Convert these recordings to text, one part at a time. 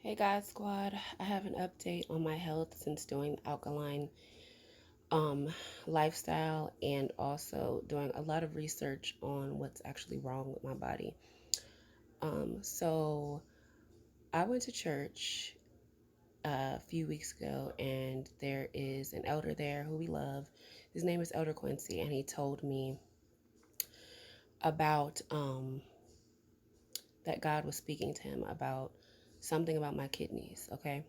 Hey God Squad, I have an update on my health since doing the alkaline um, lifestyle and also doing a lot of research on what's actually wrong with my body. So I went to church a few weeks ago, and there is an elder there who we love. His name is Elder Quincy, and he told me about that God was speaking to him about something about my kidneys. Okay.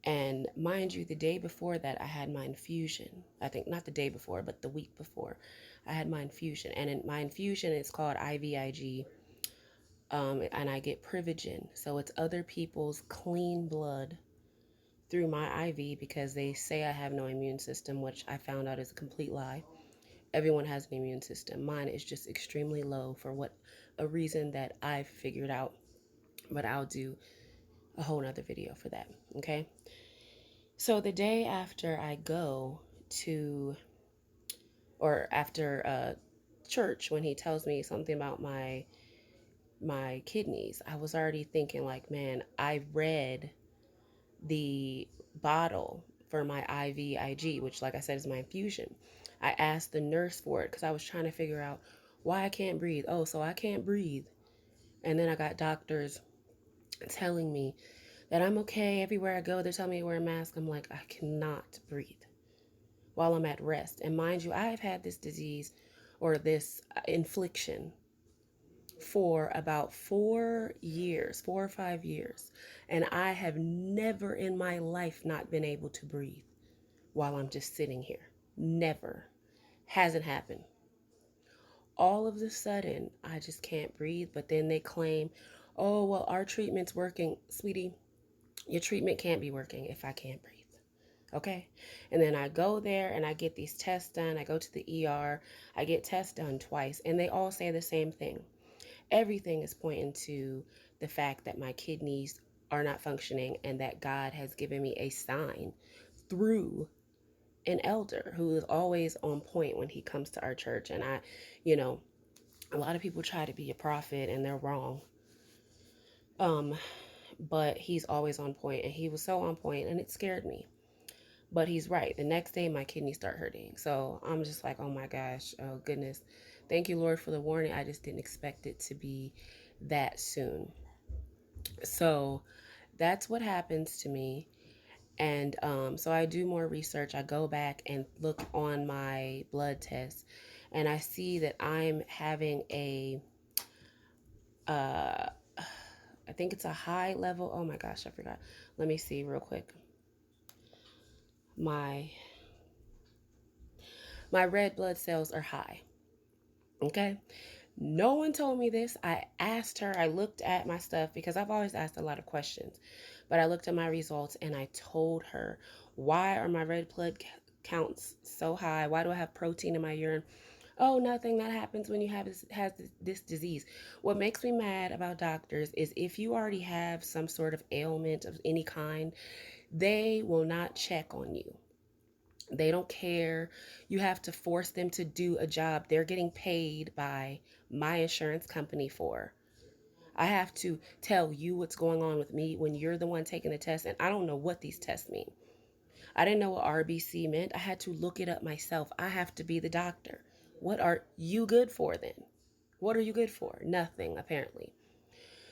And mind you, the day before that, I had my infusion. I think not the day before, but the week before, I had my infusion. And in my infusion, it's called Ivig, and I get Privigen. So it's other people's clean blood through my IV because they say I have no immune system, which I found out is a complete lie. Everyone has an immune system. Mine is just extremely low for what a reason that I've figured out. But I'll do a whole nother video for that. Okay. So the day after I go to, or after church, when he tells me something about my kidneys, I was already thinking like, man, I read the bottle for my IVIG, which, like I said, is my infusion. I asked the nurse for it because I was trying to figure out why I can't breathe. Oh, so I can't breathe. And then I got doctors telling me that I'm okay everywhere I go. They're telling me to wear a mask. I'm like, I cannot breathe while I'm at rest. And mind you, I have had this disease or this infliction for about 4 years, 4 or 5 years. And I have never in my life not been able to breathe while I'm just sitting here. Never. Hasn't happened. All of a sudden, I just can't breathe. But then they claim, oh, well, our treatment's working. Sweetie, your treatment can't be working if I can't breathe. Okay. And then I go there and I get these tests done. I go to the ER. I get tests done twice, and they all say the same thing. Everything is pointing to the fact that my kidneys are not functioning and that God has given me a sign through an elder who is always on point when he comes to our church. And you know, a lot of people try to be a prophet and they're wrong. Um, but he's always on point, and he was so on point, and it scared me. But he's right. The next day, my kidneys start hurting. So I'm just like, oh my gosh, oh goodness. Thank you, Lord, for the warning. I just didn't expect it to be that soon. So that's what happens to me. And so I do more research. I go back and look on my blood tests, and I see that I'm having uh, I think it's a high level. Oh my gosh, I forgot. Let me see real quick. My my red blood cells are high. Okay. No one told me this. I asked her, I looked at my stuff because I've always asked a lot of questions, but I looked at my results and I told her, why are my red blood counts so high? Why do I have protein in my urine? Oh, nothing. That happens when you have this disease. What makes me mad about doctors is if you already have some sort of ailment of any kind, they will not check on you. They don't care. You have to force them to do a job they're getting paid by my insurance company for. I have to tell you what's going on with me when you're the one taking the test, and I don't know what these tests mean. I didn't know what RBC meant. I had to look it up myself. I have to be the doctor. What are you good for then? What are you good for? Nothing, apparently.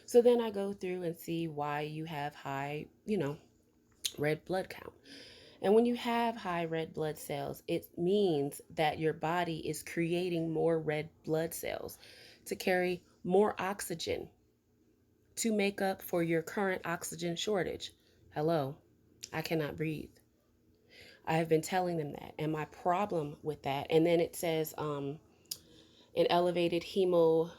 So then I go through and see why you have high, red blood count. And when you have high red blood cells, it means that your body is creating more red blood cells to carry more oxygen to make up for your current oxygen shortage. Hello, I cannot breathe. I have been telling them that. And my problem with that, and then it says an elevated hematocrit,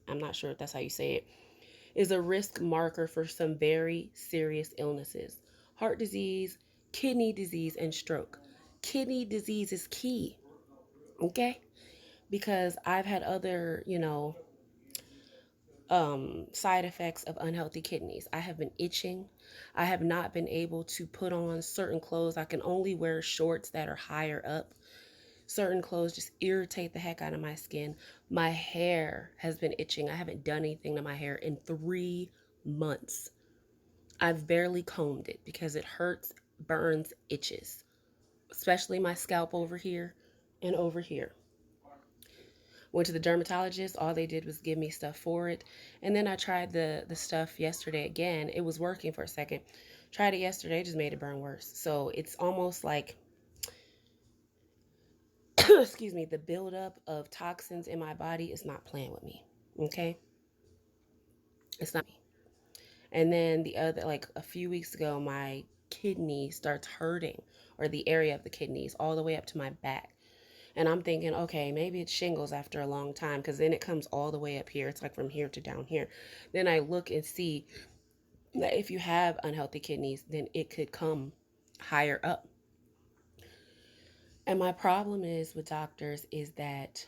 I'm not sure if that's how you say it, is a risk marker for some very serious illnesses: heart disease, kidney disease, and stroke. Kidney disease is key, okay? Because I've had other, side effects of unhealthy kidneys. I have been itching. I have not been able to put on certain clothes. I can only wear shorts that are higher up. Certain clothes just irritate the heck out of my skin. My hair has been itching. I haven't done anything to my hair in 3 months. I've barely combed it because it hurts, burns, itches, especially my scalp over here and over here. Went to the dermatologist. All they did was give me stuff for it. And then I tried the stuff yesterday again. It was working for a second. Tried it yesterday, it just made it burn worse. So it's almost like, excuse me, the buildup of toxins in my body is not playing with me. Okay? It's not me. And then the other, like a few weeks ago, my kidney starts hurting, or the area of the kidneys, all the way up to my back. And I'm thinking, okay, maybe it's shingles after a long time, because then it comes all the way up here. It's like from here to down here. Then I look and see that if you have unhealthy kidneys, then it could come higher up. And my problem is with doctors is that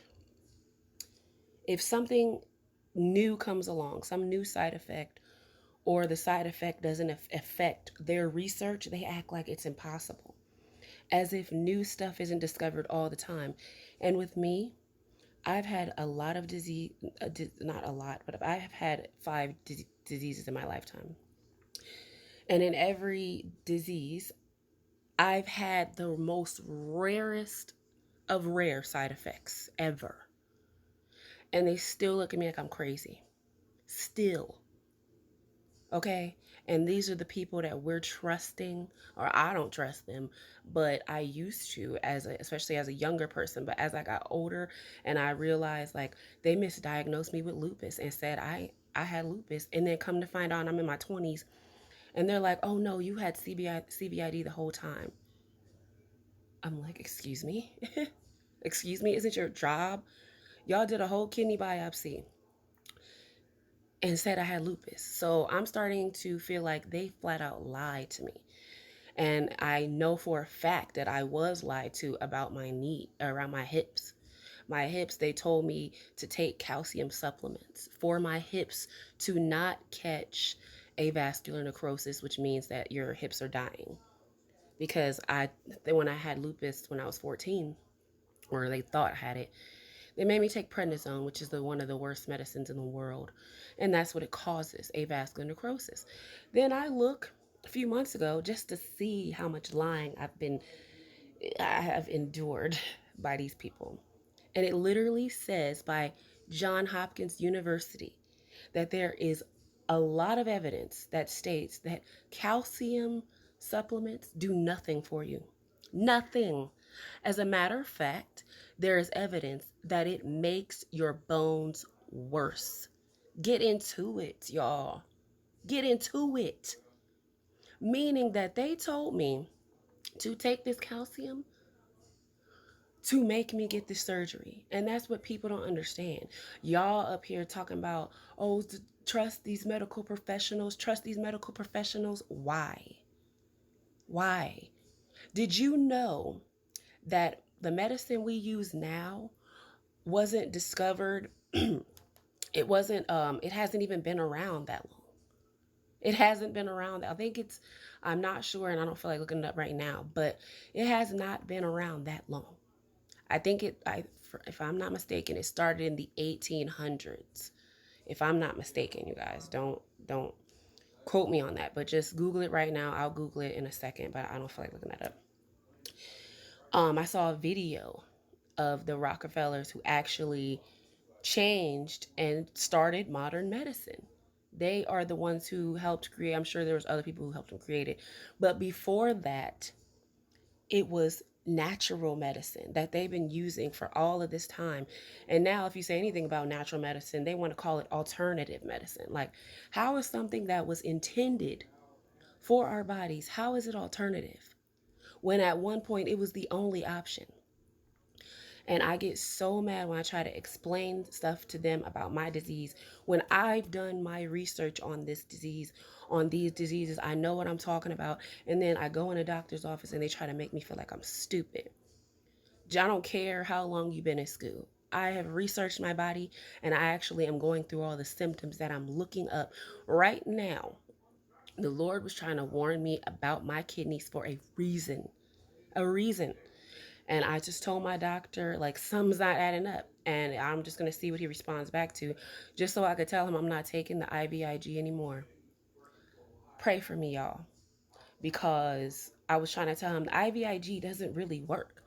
if something new comes along, some new side effect, or the side effect doesn't affect their research, they act like it's impossible, as if new stuff isn't discovered all the time. And with me, I've had a lot of disease, not a lot, but I have had five diseases in my lifetime. And in every disease, I've had the most rarest of rare side effects ever. And they still look at me like I'm crazy. Still. Okay? And these are the people that we're trusting, or I don't trust them, but I used to, especially as a younger person. But as I got older and I realized, like, they misdiagnosed me with lupus and said I had lupus, and then come to find out I'm in my 20s, and they're like, oh no, you had CVID the whole time. I'm like, excuse me? Excuse me, isn't your job? Y'all did a whole kidney biopsy and said I had lupus. So I'm starting to feel like they flat out lied to me. And I know for a fact that I was lied to about my knee, around my hips. My hips, they told me to take calcium supplements for my hips to not catch avascular necrosis, which means that your hips are dying. Because when I had lupus when I was 14, or they thought I had it, they made me take prednisone, which is one of the worst medicines in the world. And that's what it causes, avascular necrosis. Then I look a few months ago just to see how much lying I have endured by these people. And it literally says by Johns Hopkins University that there is a lot of evidence that states that calcium supplements do nothing for you. Nothing. As a matter of fact, there is evidence that it makes your bones worse. Get into it, y'all. Get into it. Meaning that they told me to take this calcium to make me get this surgery. And that's what people don't understand. Y'all up here talking about, oh, trust these medical professionals, trust these medical professionals. Why? Why? Did you know that the medicine we use now wasn't discovered? It hasn't even been around that long. It hasn't been around. I think I'm not sure, and I don't feel like looking it up right now, but it has not been around that long. I think if I'm not mistaken, it started in the 1800s. If I'm not mistaken, you guys, don't quote me on that, but just Google it right now. I'll Google it in a second, but I don't feel like looking that up. I saw a video of the Rockefellers who actually changed and started modern medicine. They are the ones who helped create. I'm sure there was other people who helped them create it, but before that, it was natural medicine that they've been using for all of this time. And now if you say anything about natural medicine, they want to call it alternative medicine. Like, how is something that was intended for our bodies, how is it alternative when at one point it was the only option? And I get so mad when I try to explain stuff to them about my disease when I've done my research on this disease, on these diseases. I know what I'm talking about. And then I go in a doctor's office and they try to make me feel like I'm stupid. I don't care how long you've been in school. I have researched my body and I actually am going through all the symptoms that I'm looking up right now. The Lord was trying to warn me about my kidneys for a reason. A reason. And I just told my doctor, like, something's not adding up. And I'm just going to see what he responds back to, just so I could tell him I'm not taking the IVIG anymore. Pray for me, y'all, because I was trying to tell him the IVIG doesn't really work.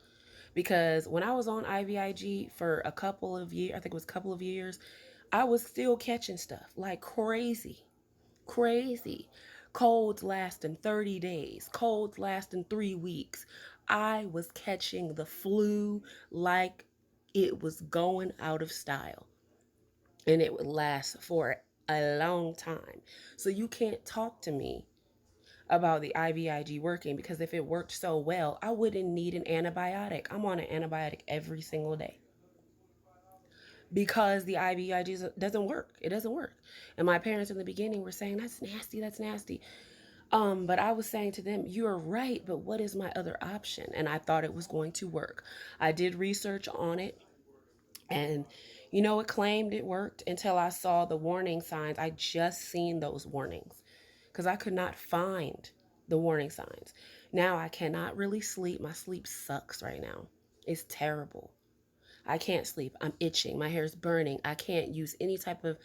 Because when I was on IVIG for a couple of years, I think it was a couple of years, I was still catching stuff like crazy, crazy. Colds lasting 30 days, colds lasting 3 weeks. I was catching the flu like it was going out of style. And it would last for a long time. So you can't talk to me about the IVIG working, because if it worked so well, I wouldn't need an antibiotic. I'm on an antibiotic every single day because the IVIG doesn't work. It doesn't work. And my parents in the beginning were saying, that's nasty, that's nasty. But I was saying to them, you're right, but what is my other option? And I thought it was going to work. I did research on it, and it claimed it worked until I saw the warning signs. I just seen those warnings because I could not find the warning signs. Now I cannot really sleep. My sleep sucks right now. It's terrible. I can't sleep. I'm itching. My hair is burning. I can't use any type of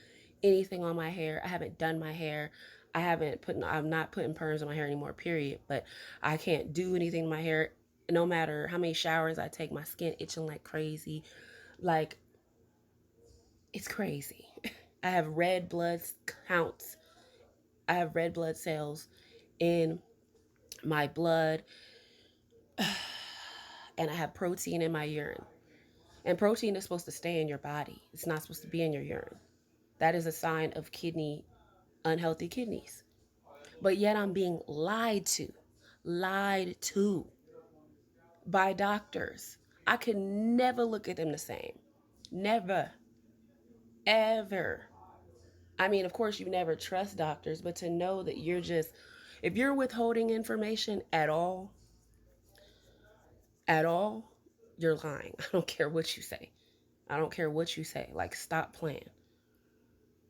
anything on my hair. I haven't done my hair. I'm not putting perms in my hair anymore, period. But I can't do anything to my hair. No matter how many showers I take, my skin itching like crazy. Like, it's crazy. I have red blood counts. I have red blood cells in my blood, and I have protein in my urine. And protein is supposed to stay in your body. It's not supposed to be in your urine. That is a sign of unhealthy kidneys. But yet I'm being lied to by doctors. I could never look at them the same. Never, ever. I mean, of course, you never trust doctors, but to know that if you're withholding information at all, you're lying. I don't care what you say. I don't care what you say. Like, stop playing.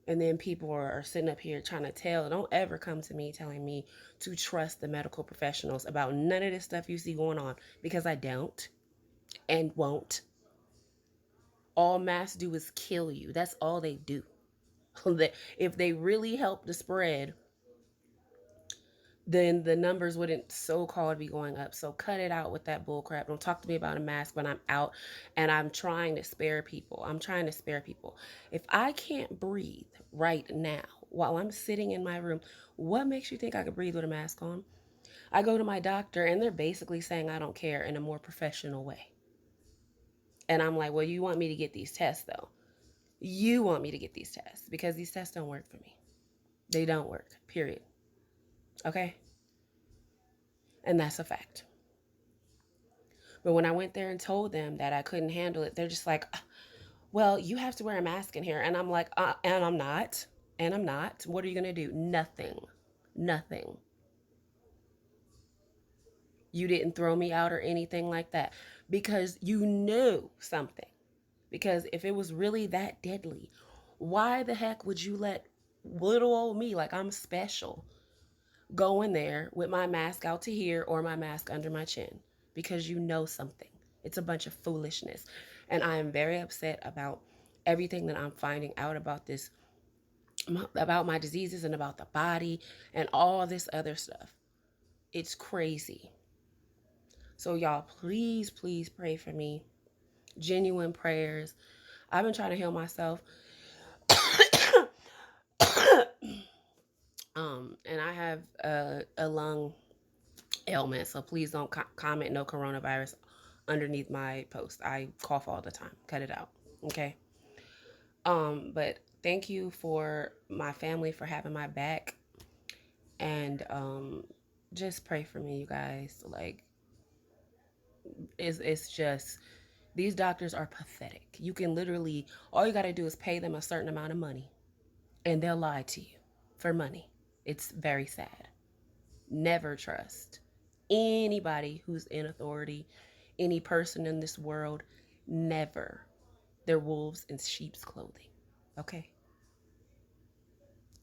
And then people are sitting up here trying to don't ever come to me telling me to trust the medical professionals about none of this stuff you see going on, because I don't and won't. All masks do is kill you. That's all they do. If they really help the spread, then the numbers wouldn't so-called be going up. So cut it out with that bull crap. Don't talk to me about a mask when I'm out and I'm trying to spare people. If I can't breathe right now while I'm sitting in my room, what makes you think I could breathe with a mask on? I go to my doctor and they're basically saying I don't care in a more professional way. And I'm like, well, you want me to get these tests though. You want me to get these tests because these tests don't work for me. They don't work, period. Okay? And that's a fact. But when I went there and told them that I couldn't handle it, they're just like, well, you have to wear a mask in here. And I'm like, and I'm not. And I'm not. What are you going to do? Nothing. Nothing. You didn't throw me out or anything like that because you knew something. Because if it was really that deadly, why the heck would you let little old me, like I'm special, go in there with my mask out to here or my mask under my chin? Because you know something. It's a bunch of foolishness. And I am very upset about everything that I'm finding out about about my diseases and about the body and all this other stuff. It's crazy. So y'all, please, please pray for me. Genuine prayers. I've been trying to heal myself. And I have a lung ailment, so please don't comment no coronavirus underneath my post. I cough all the time. Cut it out. Okay. But thank you for my family for having my back, and just pray for me, you guys. Like, it's just, these doctors are pathetic. You can literally, all you got to do is pay them a certain amount of money and they'll lie to you for money. It's very sad. Never trust anybody who's in authority, any person in this world. Never. They're wolves in sheep's clothing. Okay?